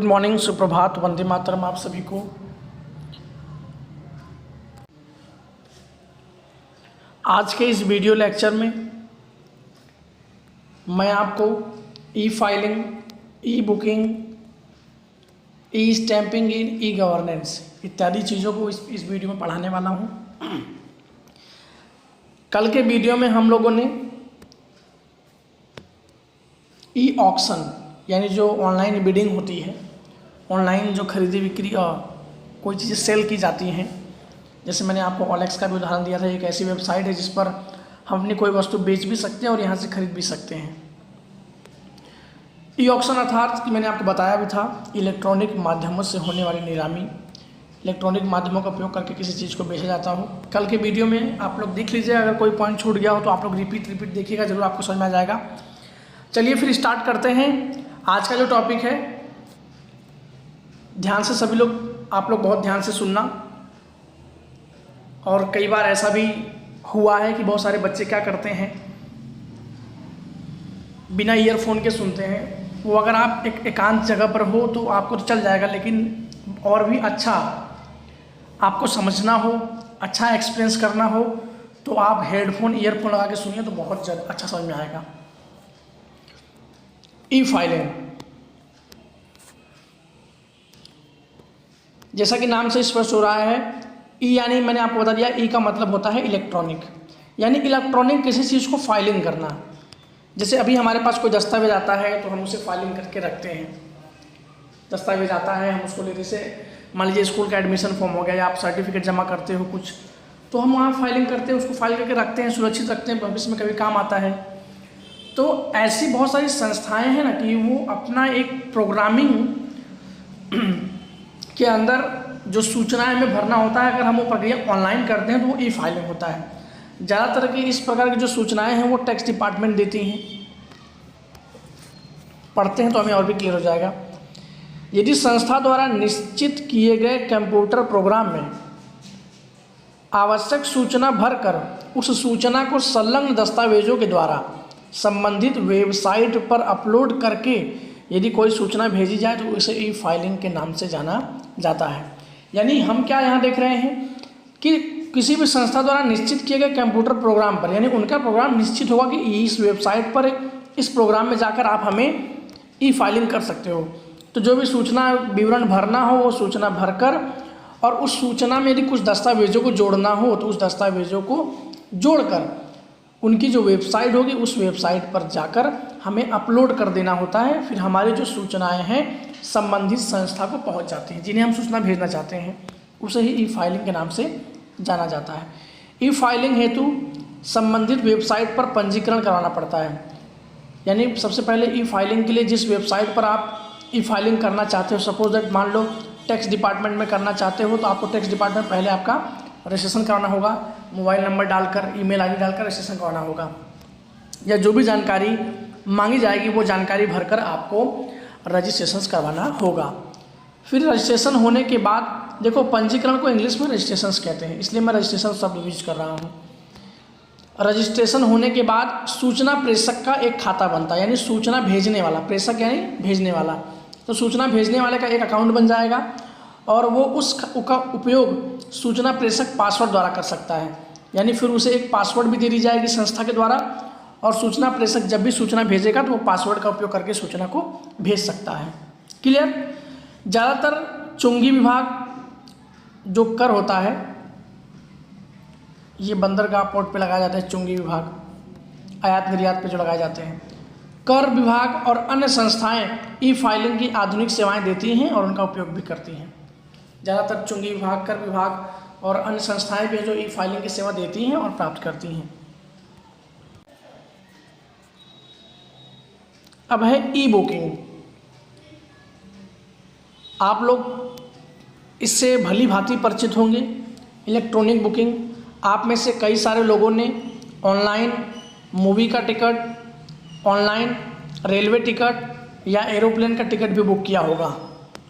Good morning, सुप्रभात, वंदे मातरम आप सभी को। आज के इस वीडियो लेक्चर में मैं आपको ई फाइलिंग, ई बुकिंग, ई स्टैंपिंग, ई गवर्नेंस इत्यादि चीज़ों को इस वीडियो में पढ़ाने वाला हूँ। कल के वीडियो में हम लोगों ने ई ऑक्शन यानी जो ऑनलाइन बिडिंग होती है, ऑनलाइन जो खरीदी बिक्री कोई चीज़ें सेल की जाती हैं, जैसे मैंने आपको OLX का भी उदाहरण दिया था। एक ऐसी वेबसाइट है जिस पर हम अपनी कोई वस्तु बेच भी सकते हैं और यहाँ से खरीद भी सकते हैं। ई ऑक्शन अर्थात कि मैंने आपको बताया भी था, इलेक्ट्रॉनिक माध्यमों से होने वाली नीलामी, इलेक्ट्रॉनिक माध्यमों का उपयोग करके किसी चीज़ को बेचा जाता हो। कल के वीडियो में आप लोग देख लीजिए, अगर कोई पॉइंट छूट गया हो तो आप लोग रिपीट देखिएगा, जरूर आपको समझ में आ जाएगा। चलिए फिर स्टार्ट करते हैं। आज का जो टॉपिक है, ध्यान से सभी लोग, आप लोग बहुत ध्यान से सुनना। और कई बार ऐसा भी हुआ है कि बहुत सारे बच्चे क्या करते हैं, बिना ईयरफोन के सुनते हैं। वो अगर आप एक एकांत जगह पर हो तो आपको तो चल जाएगा, लेकिन और भी अच्छा आपको समझना हो, अच्छा एक्सपीरियंस करना हो तो आप हेडफोन, ईयरफोन लगा के सुनिए तो बहुत अच्छा समझ में आएगा। ई फाइलिंग, जैसा कि नाम से स्पष्ट हो रहा है, ई यानी मैंने आपको बता दिया, ई का मतलब होता है इलेक्ट्रॉनिक, यानी इलेक्ट्रॉनिक किसी चीज़ को फाइलिंग करना। जैसे अभी हमारे पास कोई दस्तावेज आता है तो हम उसे फाइलिंग करके रखते हैं। दस्तावेज आता है, हम उसको लेते से, मान लीजिए स्कूल का एडमिशन फॉर्म हो गया या आप सर्टिफिकेट जमा करते हो कुछ, तो हम वहाँ फाइलिंग करते हैं, उसको फाइल करके रखते हैं, सुरक्षित रखते हैं, भविष्य में कभी काम आता है। तो ऐसी बहुत सारी संस्थाएं हैं ना कि वो अपना एक प्रोग्रामिंग के अंदर जो सूचनाएं हमें भरना होता है, अगर हम वो प्रक्रिया ऑनलाइन करते हैं तो वो ई फाइलिंग होता है। ज़्यादातर की इस प्रकार की जो सूचनाएं हैं वो टैक्स डिपार्टमेंट देती हैं। पढ़ते हैं तो हमें और भी क्लियर हो जाएगा। यदि संस्था द्वारा निश्चित किए गए कंप्यूटर प्रोग्राम में आवश्यक सूचना भरकर उस सूचना को संलग्न दस्तावेजों के द्वारा संबंधित वेबसाइट पर अपलोड करके यदि कोई सूचना भेजी जाए तो उसे ई फाइलिंग के नाम से जाना जाता है। यानी हम क्या यहाँ देख रहे हैं कि किसी भी संस्था द्वारा निश्चित किए गए कंप्यूटर प्रोग्राम पर, यानी उनका प्रोग्राम निश्चित होगा कि इस वेबसाइट पर, इस प्रोग्राम में जाकर आप हमें ई फाइलिंग कर सकते हो। तो जो भी सूचना विवरण भरना हो वो सूचना भरकर, और उस सूचना में यदि कुछ दस्तावेजों को जोड़ना हो तो उस दस्तावेजों को जोड़कर उनकी जो वेबसाइट होगी उस वेबसाइट पर जाकर हमें अपलोड कर देना होता है। फिर हमारी जो सूचनाएं हैं संबंधित संस्था को पहुंच जाती हैं, जिन्हें हम सूचना भेजना चाहते हैं, उसे ही ई फाइलिंग के नाम से जाना जाता है। ई फाइलिंग हेतु संबंधित वेबसाइट पर पंजीकरण कराना पड़ता है। यानी सबसे पहले ई फाइलिंग के लिए जिस वेबसाइट पर आप ई फाइलिंग करना चाहते हो, सपोज दैट मान लो टैक्स डिपार्टमेंट में करना चाहते हो, तो आपको टैक्स डिपार्टमेंट पहले आपका रजिस्ट्रेशन कराना होगा, मोबाइल नंबर डालकर, ईमेल आईडी डालकर रजिस्ट्रेशन कराना होगा, या जो भी जानकारी मांगी जाएगी वो जानकारी भरकर आपको रजिस्ट्रेशन करवाना होगा। फिर रजिस्ट्रेशन होने के बाद, देखो पंजीकरण को इंग्लिश में रजिस्ट्रेशन कहते हैं, इसलिए मैं रजिस्ट्रेशन शब्द यूज कर रहा हूँ। रजिस्ट्रेशन होने के बाद सूचना प्रेषक का एक खाता बनता है, यानी सूचना भेजने वाला, प्रेषक यानी भेजने वाला, तो सूचना भेजने वाले का एक अकाउंट बन जाएगा और वो उसका उपयोग सूचना प्रेषक पासवर्ड द्वारा कर सकता है। यानी फिर उसे एक पासवर्ड भी दे दी जाएगी संस्था के द्वारा, और सूचना प्रेषक जब भी सूचना भेजेगा तो वो पासवर्ड का उपयोग करके सूचना को भेज सकता है। क्लियर। ज़्यादातर चुंगी विभाग जो कर होता है, ये बंदरगाह पोर्ट पे लगाया जाता है, चुंगी विभाग आयात निर्यात पे जो लगाए जाते हैं। कर विभाग और अन्य संस्थाएं ई फाइलिंग की आधुनिक सेवाएं देती हैं और उनका उपयोग भी करती हैं। ज़्यादातर चुंगी विभाग, कर विभाग और अन्य संस्थाएं भी जो ई फाइलिंग की सेवा देती हैं और प्राप्त करती हैं। अब है ई बुकिंग। आप लोग इससे भली भांति परिचित होंगे। इलेक्ट्रॉनिक बुकिंग, आप में से कई सारे लोगों ने ऑनलाइन मूवी का टिकट, ऑनलाइन रेलवे टिकट या एरोप्लेन का टिकट भी बुक किया होगा।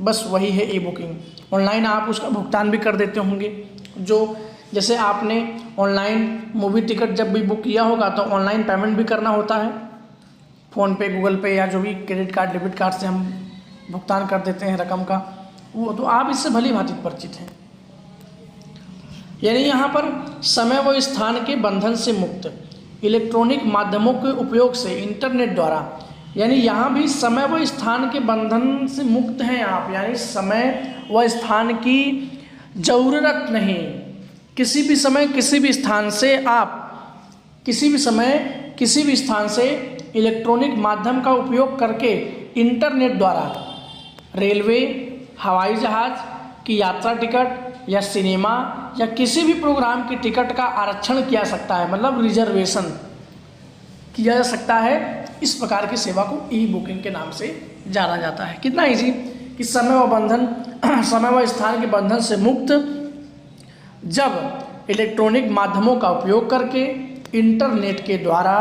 बस वही है ई बुकिंग। ऑनलाइन आप उसका भुगतान भी कर देते होंगे। जो जैसे आपने ऑनलाइन मूवी टिकट जब भी बुक किया होगा तो ऑनलाइन पेमेंट भी करना होता है, फ़ोन पे, गूगल पे या जो भी क्रेडिट कार्ड, डेबिट कार्ड से हम भुगतान कर देते हैं रकम का, वो तो आप इससे भली भांति परिचित हैं। यानी यहाँ पर समय व स्थान के बंधन से मुक्त इलेक्ट्रॉनिक माध्यमों के उपयोग से इंटरनेट द्वारा, यानी यहाँ भी समय व स्थान के बंधन से मुक्त हैं आप, यानी समय व स्थान की ज़रूरत नहीं। किसी भी समय किसी भी स्थान से आप किसी भी समय किसी भी स्थान से इलेक्ट्रॉनिक माध्यम का उपयोग करके इंटरनेट द्वारा रेलवे, हवाई जहाज़ की यात्रा टिकट या सिनेमा या किसी भी प्रोग्राम की टिकट का आरक्षण किया सकता है, मतलब रिजर्वेशन किया जा सकता है। इस प्रकार की सेवा को ई बुकिंग के नाम से जाना जाता है। कितना ईजी कि समय व स्थान के बंधन से मुक्त जब इलेक्ट्रॉनिक माध्यमों का उपयोग करके इंटरनेट के द्वारा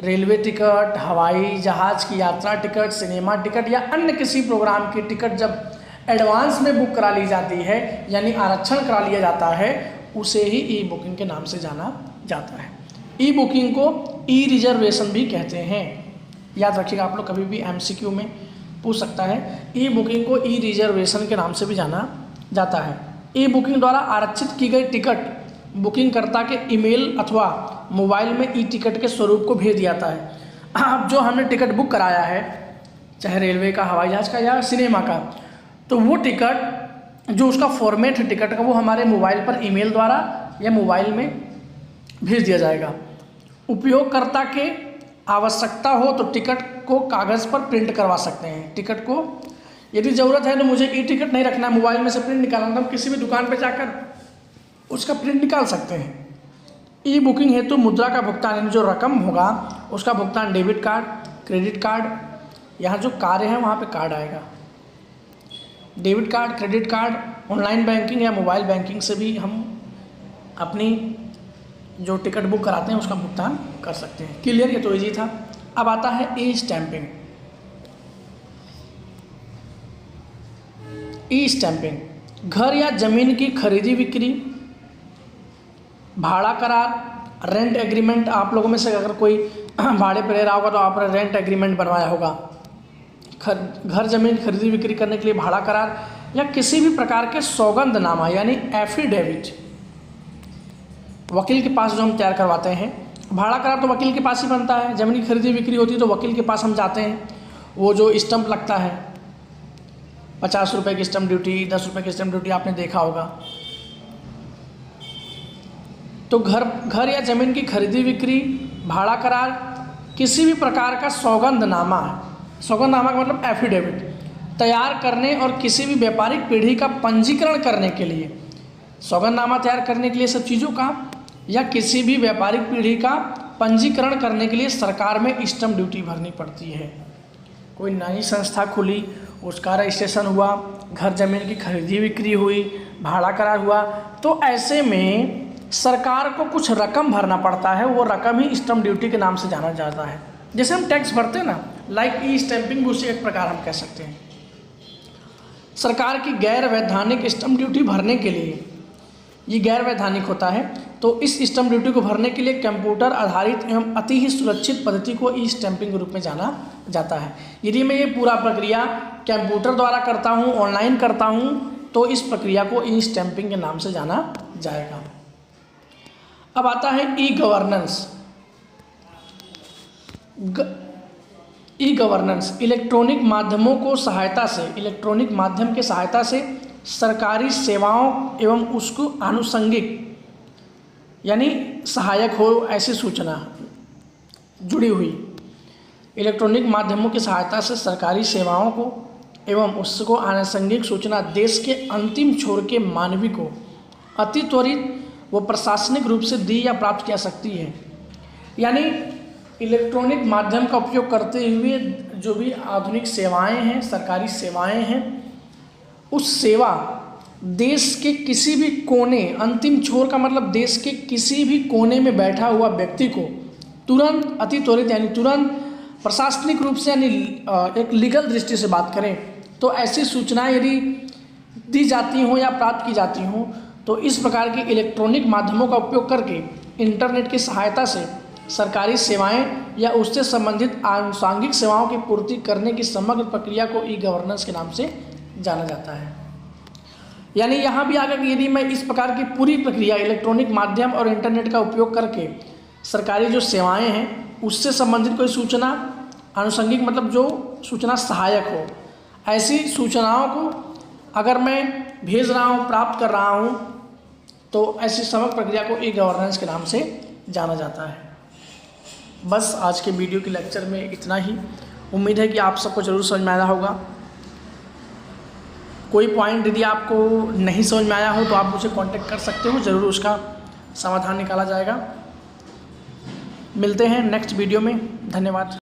रेलवे टिकट, हवाई जहाज़ की यात्रा टिकट, सिनेमा टिकट या अन्य किसी प्रोग्राम की टिकट जब एडवांस में बुक करा ली जाती है, यानी आरक्षण करा लिया जाता है, उसे ही ई बुकिंग के नाम से जाना जाता है। ई बुकिंग को ई रिजर्वेशन भी कहते हैं। याद रखिएगा, आप लोग कभी भी एमसीक्यू में पूछ सकता है। ई बुकिंग को ई रिजर्वेशन के नाम से भी जाना जाता है। ई बुकिंग द्वारा आरक्षित की गई टिकट बुकिंग करता के ईमेल अथवा मोबाइल में ई टिकट के स्वरूप को भेज दिया जाता है। अब जो हमने टिकट बुक कराया है, चाहे रेलवे का, हवाई जहाज़ का या सिनेमा का, तो वो टिकट जो उसका फॉर्मेट है टिकट का, वो हमारे मोबाइल पर ईमेल द्वारा या मोबाइल में भेज दिया जाएगा। उपयोगकर्ता के आवश्यकता हो तो टिकट को कागज़ पर प्रिंट करवा सकते हैं। टिकट को यदि ज़रूरत है तो मुझे ई टिकट नहीं रखना, मोबाइल में से प्रिंट निकालना, तो हम किसी भी दुकान पर जाकर उसका प्रिंट निकाल सकते हैं। ई बुकिंग हेतु मुद्रा का भुगतान, यानी जो रकम होगा उसका भुगतान डेबिट कार्ड, क्रेडिट कार्ड, यहाँ जो कार्य है वहाँ पे कार्ड आएगा, debit card, credit card, online banking या मोबाइल बैंकिंग से भी हम अपनी जो टिकट बुक कराते हैं उसका भुगतान कर सकते हैं। क्लियर? ये तो ईजी था। अब आता है ई स्टैंपिंग। ई स्टैंपिंग घर या ज़मीन की खरीदी बिक्री, भाड़ा करार, रेंट एग्रीमेंट। आप लोगों में से अगर कोई भाड़े पर रह रहा होगा तो आपने रेंट एग्रीमेंट बनवाया होगा। घर ज़मीन खरीदी बिक्री करने के लिए भाड़ा करार या किसी भी प्रकार के सौगंधनामा यानी एफिडेविट वकील के पास जो हम तैयार करवाते हैं। भाड़ा करार तो वकील के पास ही बनता है। ज़मीन की खरीदी बिक्री होती है तो वकील के पास हम जाते हैं। वो जो स्टंप लगता है, 50 रुपये की स्टंप ड्यूटी, 10 रुपये की स्टंप ड्यूटी, आपने देखा होगा। तो घर या ज़मीन की खरीदी बिक्री, भाड़ा करार, किसी भी प्रकार का सौगंधनामा, सौगंधनामा का मतलब एफिडेविट तैयार करने और किसी भी व्यापारिक पीढ़ी का पंजीकरण करने के लिए, सौगंधनामा तैयार करने के लिए सब चीज़ों का, या किसी भी व्यापारिक पीढ़ी का पंजीकरण करने के लिए सरकार में स्टंप ड्यूटी भरनी पड़ती है। कोई नई संस्था खुली, उसका रजिस्ट्रेशन हुआ, घर ज़मीन की खरीदी बिक्री हुई, भाड़ा करार हुआ, तो ऐसे में सरकार को कुछ रकम भरना पड़ता है। वो रकम ही स्टंप ड्यूटी के नाम से जाना जाता है। जैसे हम टैक्स भरते हैं ना, लाइक ई स्टैंपिंग, उसी एक प्रकार हम कह सकते हैं। सरकार की गैर वैधानिक स्टंप ड्यूटी भरने के लिए, ये गैर वैधानिक होता है, तो इस स्टंप ड्यूटी को भरने के लिए कंप्यूटर आधारित एवं अति ही सुरक्षित पद्धति को ई स्टैंपिंग के रूप में जाना जाता है। यदि मैं ये पूरा प्रक्रिया कंप्यूटर द्वारा करता हूँ, ऑनलाइन करता हूँ, तो इस प्रक्रिया को ई स्टैंपिंग के नाम से जाना जाएगा। अब आता है e governance. E governance electronic माध्यमों को सहायता से, इलेक्ट्रॉनिक माध्यम के सहायता से सरकारी सेवाओं एवं उसको आनुषंगिक यानी सहायक हो ऐसी सूचना जुड़ी हुई, इलेक्ट्रॉनिक माध्यमों की सहायता से सरकारी सेवाओं को एवं उसको आनुषंगिक सूचना देश के अंतिम छोर के मानवी को अति त्वरित वो प्रशासनिक रूप से दी या प्राप्त किया सकती है। यानी इलेक्ट्रॉनिक माध्यम का उपयोग करते हुए जो भी आधुनिक सेवाएं हैं, सरकारी सेवाएं हैं, उस सेवा देश के किसी भी कोने, अंतिम छोर का मतलब देश के किसी भी कोने में बैठा हुआ व्यक्ति को तुरंत, अति त्वरित यानी तुरंत, प्रशासनिक रूप से यानी एक लीगल दृष्टि से बात करें तो ऐसी सूचनाएं यदि दी जाती हों या प्राप्त की जाती हों, तो इस प्रकार के इलेक्ट्रॉनिक माध्यमों का उपयोग करके इंटरनेट की सहायता से सरकारी सेवाएं या उससे संबंधित आनुषंगिक सेवाओं की पूर्ति करने की समग्र प्रक्रिया को ई गवर्नेंस के नाम से जाना जाता है। यानी यहाँ भी आगे कि यदि मैं इस प्रकार की पूरी प्रक्रिया इलेक्ट्रॉनिक माध्यम और इंटरनेट का उपयोग करके सरकारी जो सेवाएं हैं उससे संबंधित कोई सूचना, आनुषंगिक मतलब जो सूचना सहायक हो, ऐसी सूचनाओं को अगर मैं भेज रहा हूँ, प्राप्त कर रहा हूँ, तो ऐसी समग्र प्रक्रिया को ई गवर्नेंस के नाम से जाना जाता है। बस आज के वीडियो के लेक्चर में इतना ही। उम्मीद है कि आप सबको ज़रूर समझ में आया होगा। कोई पॉइंट यदि आपको नहीं समझ में आया हो तो आप मुझे कांटेक्ट कर सकते हो, ज़रूर उसका समाधान निकाला जाएगा। मिलते हैं नेक्स्ट वीडियो में। धन्यवाद।